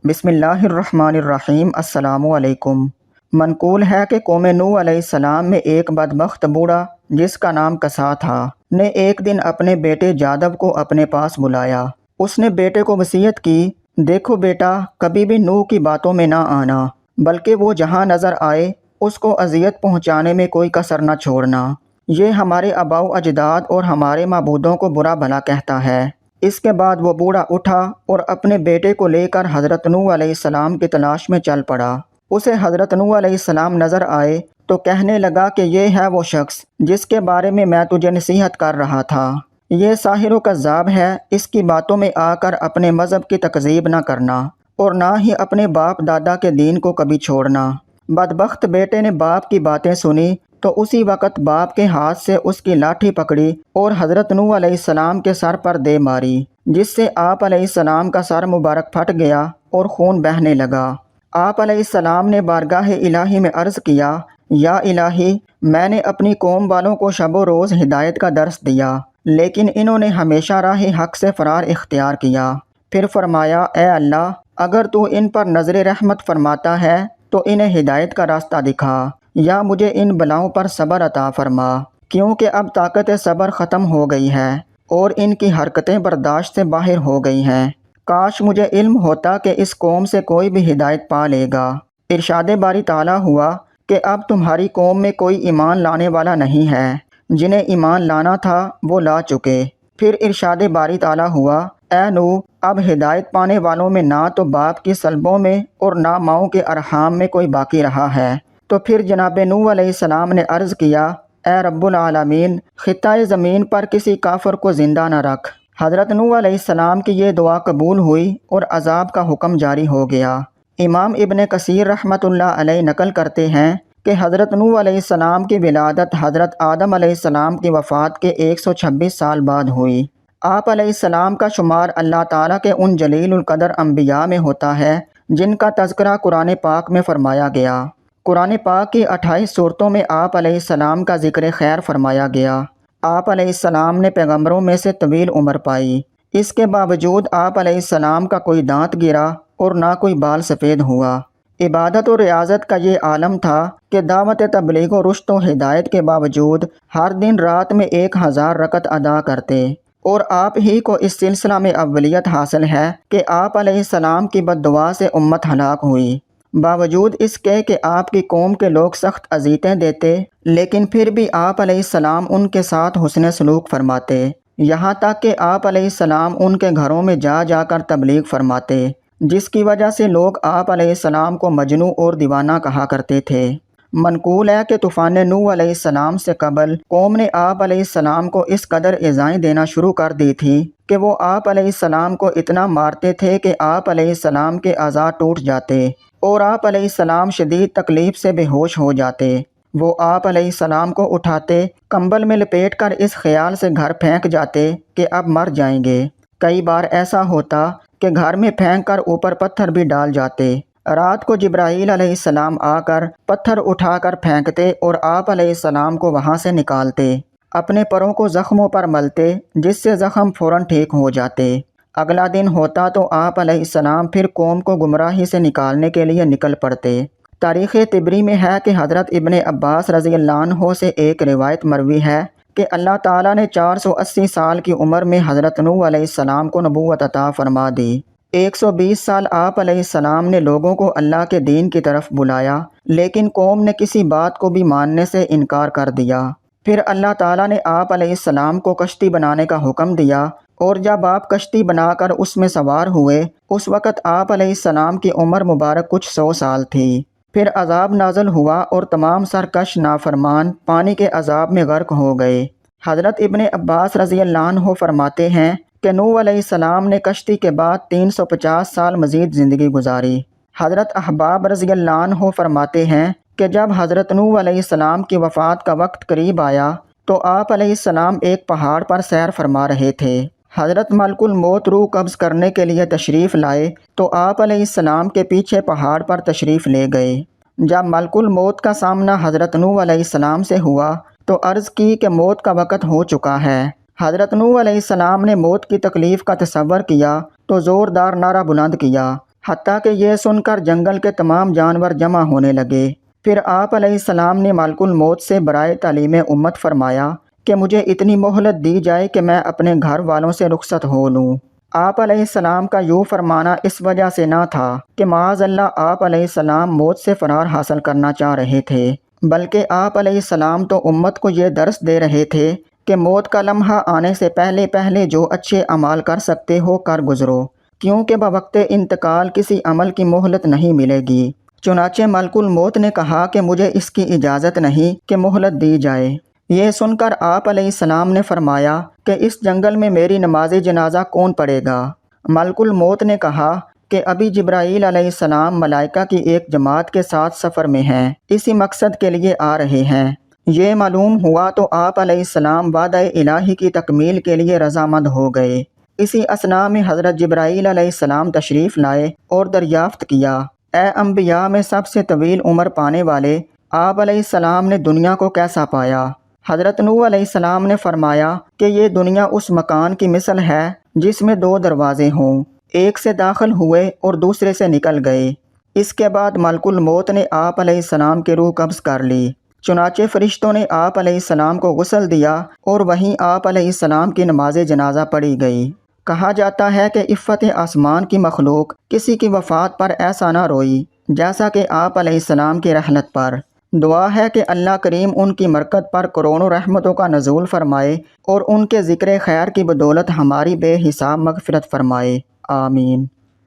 بسم اللہ الرحمن الرحیم۔ السلام علیکم۔ منقول ہے کہ قوم نوح علیہ السلام میں ایک بدبخت بوڑھا جس کا نام کسا تھا نے ایک دن اپنے بیٹے جادب کو اپنے پاس بلایا۔ اس نے بیٹے کو وصیت کی، دیکھو بیٹا، کبھی بھی نوح کی باتوں میں نہ آنا، بلکہ وہ جہاں نظر آئے اس کو اذیت پہنچانے میں کوئی کسر نہ چھوڑنا۔ یہ ہمارے آباء و اجداد اور ہمارے معبودوں کو برا بھلا کہتا ہے۔ اس کے بعد وہ بوڑھا اٹھا اور اپنے بیٹے کو لے کر حضرت نوح علیہ السلام کی تلاش میں چل پڑا۔ اسے حضرت نوح علیہ السلام نظر آئے تو کہنے لگا کہ یہ ہے وہ شخص جس کے بارے میں تجھے نصیحت کر رہا تھا۔ یہ ساحر و کذاب ہے، اس کی باتوں میں آ کر اپنے مذہب کی تکذیب نہ کرنا اور نہ ہی اپنے باپ دادا کے دین کو کبھی چھوڑنا۔ بدبخت بیٹے نے باپ کی باتیں سنی تو اسی وقت باپ کے ہاتھ سے اس کی لاٹھی پکڑی اور حضرت نوح علیہ السلام کے سر پر دے ماری، جس سے آپ علیہ السلام کا سر مبارک پھٹ گیا اور خون بہنے لگا۔ آپ علیہ السلام نے بارگاہ الہی میں عرض کیا، یا الہی، میں نے اپنی قوم والوں کو شب و روز ہدایت کا درس دیا، لیکن انہوں نے ہمیشہ راہ حق سے فرار اختیار کیا۔ پھر فرمایا، اے اللہ، اگر تو ان پر نظر رحمت فرماتا ہے تو انہیں ہدایت کا راستہ دکھا، یا مجھے ان بلاؤں پر صبر عطا فرما، کیونکہ اب طاقت صبر ختم ہو گئی ہے اور ان کی حرکتیں برداشت سے باہر ہو گئی ہیں۔ کاش مجھے علم ہوتا کہ اس قوم سے کوئی بھی ہدایت پا لے گا۔ ارشاد باری تعالیٰ ہوا کہ اب تمہاری قوم میں کوئی ایمان لانے والا نہیں ہے، جنہیں ایمان لانا تھا وہ لا چکے۔ پھر ارشاد باری تعالیٰ ہوا، اے نوح، اب ہدایت پانے والوں میں نہ تو باپ کی سلبوں میں اور نہ ماؤں کے ارحام میں کوئی باقی رہا ہے۔ تو پھر جناب نوح علیہ السلام نے عرض کیا، اے رب العالمین، خطۂ زمین پر کسی کافر کو زندہ نہ رکھ۔ حضرت نوح علیہ السلام کی یہ دعا قبول ہوئی اور عذاب کا حکم جاری ہو گیا۔ امام ابن کثیر رحمۃ اللہ علیہ نقل کرتے ہیں کہ حضرت نوح علیہ السلام کی ولادت حضرت آدم علیہ السلام کی وفات کے 126 سال بعد ہوئی۔ آپ علیہ السلام کا شمار اللہ تعالیٰ کے ان جلیل القدر انبیاء میں ہوتا ہے جن کا تذکرہ قرآن پاک میں فرمایا گیا۔ قرآن پاک کی 28 سورتوں میں آپ علیہ السلام کا ذکر خیر فرمایا گیا۔ آپ علیہ السلام نے پیغمبروں میں سے طویل عمر پائی، اس کے باوجود آپ علیہ السلام کا کوئی دانت گرا اور نہ کوئی بال سفید ہوا۔ عبادت و ریاضت کا یہ عالم تھا کہ دعوت تبلیغ و رشد و ہدایت کے باوجود ہر دن رات میں 1000 رکعت ادا کرتے، اور آپ ہی کو اس سلسلہ میں اولیت حاصل ہے کہ آپ علیہ السلام کی بد دعا سے امت ہلاک ہوئی۔ باوجود اس کے کہ آپ کی قوم کے لوگ سخت اذیتیں دیتے، لیکن پھر بھی آپ علیہ السلام ان کے ساتھ حسن سلوک فرماتے، یہاں تک کہ آپ علیہ السلام ان کے گھروں میں جا جا کر تبلیغ فرماتے، جس کی وجہ سے لوگ آپ علیہ السلام کو مجنوں اور دیوانہ کہا کرتے تھے۔ منقول ہے کہ طوفان نوح علیہ السلام سے قبل قوم نے آپ علیہ السلام کو اس قدر ایذائیں دینا شروع کر دی تھی کہ وہ آپ علیہ السلام کو اتنا مارتے تھے کہ آپ علیہ السلام کے اعضاء ٹوٹ جاتے اور آپ علیہ السلام شدید تکلیف سے بے ہوش ہو جاتے۔ وہ آپ علیہ السلام کو اٹھاتے، کمبل میں لپیٹ کر اس خیال سے گھر پھینک جاتے کہ اب مر جائیں گے۔ کئی بار ایسا ہوتا کہ گھر میں پھینک کر اوپر پتھر بھی ڈال جاتے۔ رات کو جبرائیل علیہ السلام آ کر پتھر اٹھا کر پھینکتے اور آپ علیہ السلام کو وہاں سے نکالتے، اپنے پروں کو زخموں پر ملتے، جس سے زخم فوراً ٹھیک ہو جاتے۔ اگلا دن ہوتا تو آپ علیہ السلام پھر قوم کو گمراہی سے نکالنے کے لیے نکل پڑتے۔ تاریخ طبری میں ہے کہ حضرت ابن عباس رضی اللہ عنہ سے ایک روایت مروی ہے کہ اللہ تعالیٰ نے 480 سال کی عمر میں حضرت نوح علیہ السلام کو نبوت عطا فرما دی۔ 120 سال آپ علیہ السلام نے لوگوں کو اللہ کے دین کی طرف بلایا، لیکن قوم نے کسی بات کو بھی ماننے سے انکار کر دیا۔ پھر اللہ تعالیٰ نے آپ علیہ السلام کو کشتی بنانے کا حکم دیا، اور جب آپ کشتی بنا کر اس میں سوار ہوئے، اس وقت آپ علیہ السلام کی عمر مبارک کچھ 100 سال تھی۔ پھر عذاب نازل ہوا اور تمام سرکش نافرمان پانی کے عذاب میں غرق ہو گئے۔ حضرت ابن عباس رضی اللہ عنہ فرماتے ہیں کہ نوح علیہ السلام نے کشتی کے بعد 350 سال مزید زندگی گزاری۔ حضرت احباب رضی اللہ عنہ فرماتے ہیں کہ جب حضرت نوح علیہ السلام کی وفات کا وقت قریب آیا تو آپ علیہ السلام ایک پہاڑ پر سیر فرما رہے تھے۔ حضرت ملک الموت روح قبض کرنے کے لیے تشریف لائے تو آپ علیہ السلام کے پیچھے پہاڑ پر تشریف لے گئے۔ جب ملک الموت کا سامنا حضرت نوح علیہ السلام سے ہوا تو عرض کی کہ موت کا وقت ہو چکا ہے۔ حضرت نوح علیہ السلام نے موت کی تکلیف کا تصور کیا تو زوردار نعرہ بلند کیا، حتیٰ کہ یہ سن کر جنگل کے تمام جانور جمع ہونے لگے۔ پھر آپ علیہ السلام نے ملک الموت سے برائے تعلیم امت فرمایا کہ مجھے اتنی مہلت دی جائے کہ میں اپنے گھر والوں سے رخصت ہو لوں۔ آپ علیہ السلام کا یوں فرمانا اس وجہ سے نہ تھا کہ معاذ اللہ آپ علیہ السلام موت سے فرار حاصل کرنا چاہ رہے تھے، بلکہ آپ علیہ السلام تو امت کو یہ درس دے رہے تھے کہ موت کا لمحہ آنے سے پہلے پہلے جو اچھے اعمال کر سکتے ہو کر گزرو، کیونکہ بوقت انتقال کسی عمل کی مہلت نہیں ملے گی۔ چنانچہ ملک الموت نے کہا کہ مجھے اس کی اجازت نہیں کہ مہلت دی جائے۔ یہ سن کر آپ علیہ السلام نے فرمایا کہ اس جنگل میں میری نماز جنازہ کون پڑھے گا؟ ملک الموت نے کہا کہ ابھی جبرائیل علیہ السلام ملائکہ کی ایک جماعت کے ساتھ سفر میں ہیں، اسی مقصد کے لیے آ رہے ہیں۔ یہ معلوم ہوا تو آپ علیہ السلام وعدہ الہی کی تکمیل کے لیے رضامند ہو گئے۔ اسی اثناء میں حضرت جبرائیل علیہ السلام تشریف لائے اور دریافت کیا، اے انبیاء میں سب سے طویل عمر پانے والے، آپ علیہ السلام نے دنیا کو کیسا پایا؟ حضرت نوح علیہ السلام نے فرمایا کہ یہ دنیا اس مکان کی مثل ہے جس میں دو دروازے ہوں، ایک سے داخل ہوئے اور دوسرے سے نکل گئے۔ اس کے بعد ملک الموت نے آپ علیہ السلام کی روح قبض کر لی۔ چنانچہ فرشتوں نے آپ علیہ السلام کو غسل دیا اور وہیں آپ علیہ السلام کی نماز جنازہ پڑھی گئی۔ کہا جاتا ہے کہ عفت آسمان کی مخلوق کسی کی وفات پر ایسا نہ روئی جیسا کہ آپ علیہ السلام کی رحلت پر۔ دعا ہے کہ اللہ کریم ان کی مرکت پر کروڑوں رحمتوں کا نزول فرمائے اور ان کے ذکر خیر کی بدولت ہماری بے حساب مغفرت فرمائے، آمین۔